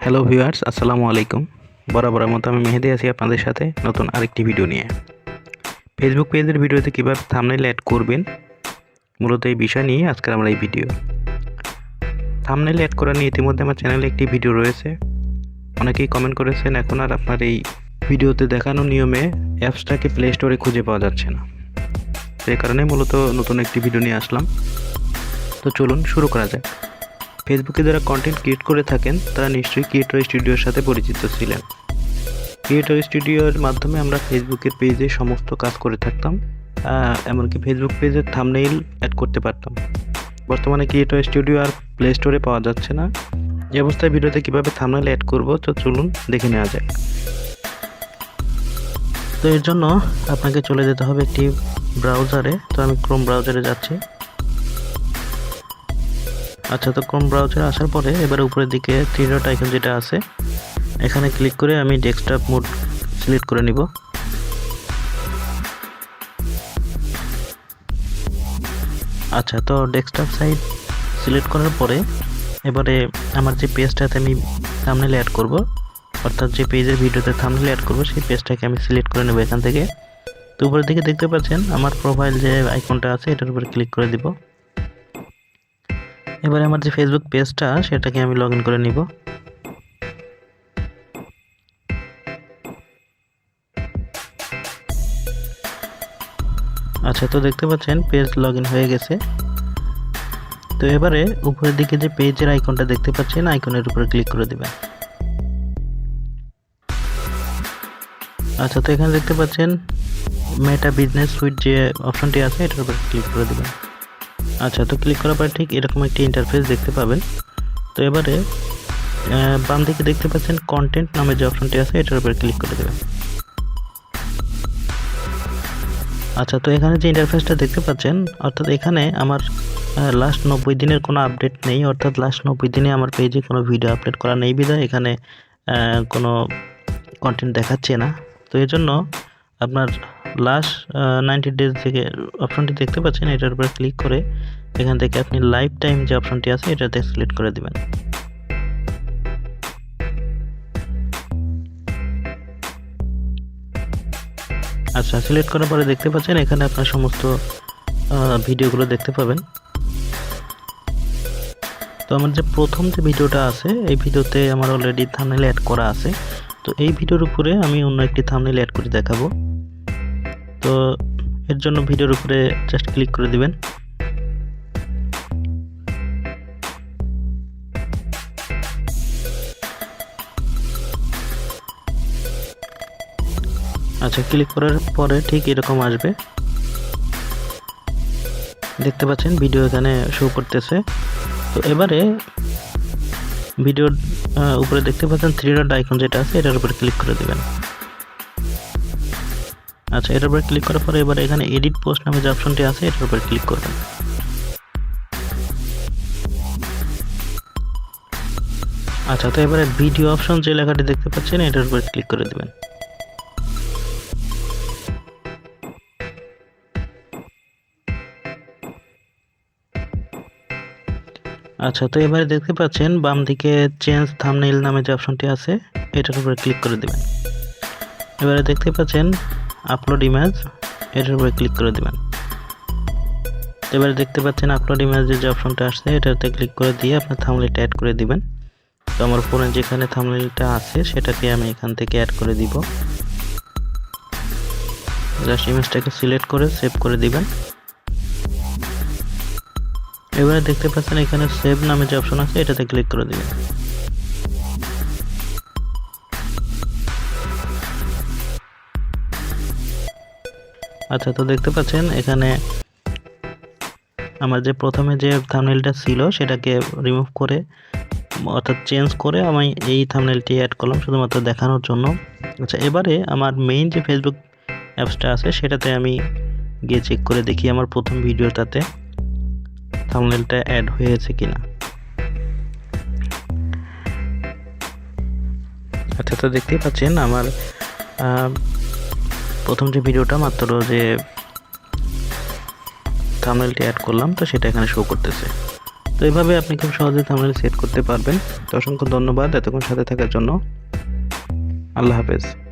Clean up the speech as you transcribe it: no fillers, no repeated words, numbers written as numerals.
Hello viewers, আসসালামু আলাইকুম। বরাবরের মতো আমি মেহেদি আছি আপনাদের সাথে নতুন আরেকটি ভিডিও নিয়ে। ফেসবুক পেজের ভিডিওতে কীভাবে থাম্বনেইল অ্যাড করবেন, মূলত এই বিষয় নিয়ে আজকের আমরা এই ভিডিও। থাম্বনেইল অ্যাড করা নিয়ে ইতিমধ্যে আমার চ্যানেলে একটি ভিডিও রয়েছে। অনেকেই কমেন্ট করেছেন এখন আর আপনার এই ভিডিওতে দেখানো নিয়মে অ্যাপসটাকে প্লে স্টোরে খুঁজে পাওয়া যাচ্ছে না। সেই কারণে মূলত নতুন একটি ভিডিও নিয়ে আসলাম। তো চলুন শুরু করা যাক। ফেসবুকে যারা কন্টেন্ট ক্রিয়েট করে থাকেন তারা নিশ্চয়ই ক্রিয়েটর স্টুডিওর সাথে পরিচিত ছিলেন। ক্রিয়েটর স্টুডিওর মাধ্যমে আমরা ফেসবুকের পেজে সমস্ত কাজ করে থাকতাম, এমনকি ফেসবুক পেজের থাম্বনেইল অ্যাড করতে পারতাম। বর্তমানে ক্রিয়েটর স্টুডিও আর প্লে স্টোরে পাওয়া যাচ্ছে না। এই অবস্থায় ভিডিওতে কীভাবে থাম্বনেইল অ্যাড করব তো চলুন দেখে নেওয়া যাক। তো এর জন্য আপনাকে চলে যেতে হবে একটি ব্রাউজারে। তো আমি ক্রোম ব্রাউজারে যাচ্ছি। আচ্ছা, তো ক্রোম ব্রাউজারে আসার পরে এবার উপরের দিকে থ্রি ডট আইকন যেটা আছে এখানে ক্লিক করে আমি ডেস্কটপ মোড সিলেক্ট করে নিব। আচ্ছা, তো ডেস্কটপ সাইড সিলেক্ট করার পরে এবারে আমার যে পেজটাতে আমি থাম্বনেইল অ্যাড করব, অর্থাৎ যে পেজের ভিডিওতে থাম্বনেইল অ্যাড করব সেই পেজটাকে আমি সিলেক্ট করে নেব এখান থেকে। তো উপরের দিকে দেখতে পাচ্ছেন আমার প্রোফাইল যে আইকনটা আছে এটার উপরে ক্লিক করে দিব। এবারে আমার যে ফেসবুক পেজটা সেটাকে আমি লগ ইন করে নিব। আচ্ছা, তো দেখতে পাচ্ছেন পেজ লগ ইন হয়ে গেছে। তো এবারে উপরের দিকে যে পেজের আইকনটা দেখতে পাচ্ছেন আইকনের উপরে ক্লিক করে দিবেন। আচ্ছা, তো এখানে দেখতে পাচ্ছেন মেটা বিজনেস সুইট যে অপশনটি আছে এটার উপরে ক্লিক করে দিবেন। আচ্ছা, তো ক্লিক করার পর ঠিক এরকম একটি ইন্টারফেস দেখতে পাবেন। তো এবারে বাম দিকে দেখতে পাচ্ছেন কন্টেন্ট নামে যে অপশনটি আছে এটার উপরে ক্লিক করে দেবেন। আচ্ছা, তো এখানে যে ইন্টারফেসটা দেখতে পাচ্ছেন, অর্থাৎ এখানে আমার লাস্ট 90 দিনের কোনো আপডেট নেই, অর্থাৎ লাস্ট 90 দিনে আমার পেজে কোনো ভিডিও আপলোড করা নেই বিধায় এখানে কোনো কন্টেন্ট দেখাচ্ছে না। তো এই জন্য আপনার লাস্ট 90 ডেজ থেকে অপশনটি দেখতে পাচ্ছেন এটার উপরে ক্লিক করে এখান থেকে আপনি লাইফ টাইম যে অপশনটি আছে এটাতে সিলেক্ট করে দিবেন। আচ্ছা, সিলেক্ট করার পরে দেখতে পাচ্ছেন এখানে আপনার সমস্ত ভিডিওগুলো দেখতে পাবেন। তো আমার যে প্রথম যে ভিডিওটা আছে এই ভিডিওতে আমার অলরেডি থাম্বনেইল অ্যাড করা আছে। তো এই ভিডিওর উপরে আমি অন্য একটি থাম্বনেইল অ্যাড করে দেখাবো। তো এর জন্য ভিডিওর উপরে জাস্ট ক্লিক করে দিবেন। আচ্ছা, ক্লিক করার পরে ঠিক এরকম আসবে, দেখতে পাচ্ছেন ভিডিও এখানে শো করতেছে। তো এবারে ভিডিওর উপরে দেখতে পাচ্ছেন থ্রি ডট আইকন যেটা আছে এটার উপরে ক্লিক করে দিবেন। আচ্ছা, এটার উপরে ক্লিক করার পরে এবার এখানে এডিট পোস্ট নামে যে অপশনটি আছে এটার উপরে ক্লিক করবেন। আচ্ছা, তো এবারে ভিডিও অপশন যে লেখাটি দেখতে পাচ্ছেন এটার উপরে ক্লিক করে দিবেন। আচ্ছা, তো এবারে দেখতে পাচ্ছেন বাম দিকে চেঞ্জ থাম্বনেইল নামে যে অপশনটি আছে এটার উপরে ক্লিক করে দিবেন। এবারে দেখতে পাচ্ছেন আপলোড ইমেজ, এটার উপরে ক্লিক করে দিবেন। এবারে দেখতে পাচ্ছেন আপলোড ইমেজের যে অপশনটা আসছে এটাতে ক্লিক করে দিয়ে আপনার থাম্বনেইলটা অ্যাড করে দিবেন। তো আমার ফোনে যেখানে থাম্বনেইলটা আছে সেটাকে আমি এখান থেকে অ্যাড করে দিব। জাস্ট ইমেজটাকে সিলেক্ট করে সেভ করে দিবেন। এবারে দেখতে পাচ্ছেন এখানে সেভ নামে যে অপশন আছে এটাতে ক্লিক করে দিবেন। আচ্ছা, তো দেখতে পাচ্ছেন এখানে আমার যে প্রথমে যে থাম্বনেইলটা ছিল সেটাকে রিমুভ করে অর্থাৎ চেঞ্জ করে আমি এই থাম্বনেইলটি অ্যাড করলাম শুধুমাত্র দেখানোর জন্য। আচ্ছা, এবারে আমার মেইন যে ফেসবুক অ্যাপসটা আছে সেটাতে আমি গিয়ে চেক করে দেখি আমার প্রথম ভিডিওটাতে থাম্বনেইলটা অ্যাড হয়েছে কিনা। আচ্ছা, তো দেখতেই পাচ্ছেন আমার প্রথম যে ভিডিওটা মাত্র যে থাম্বনেইলটি অ্যাড করলাম তো সেটা এখানে শো করতেছে। তো এভাবে আপনি খুব সহজে থাম্বনেল সেট করতে পারবেন। তো অসংখ্য ধন্যবাদ এতক্ষণ সাথে থাকার জন্য। আল্লাহ হাফেজ।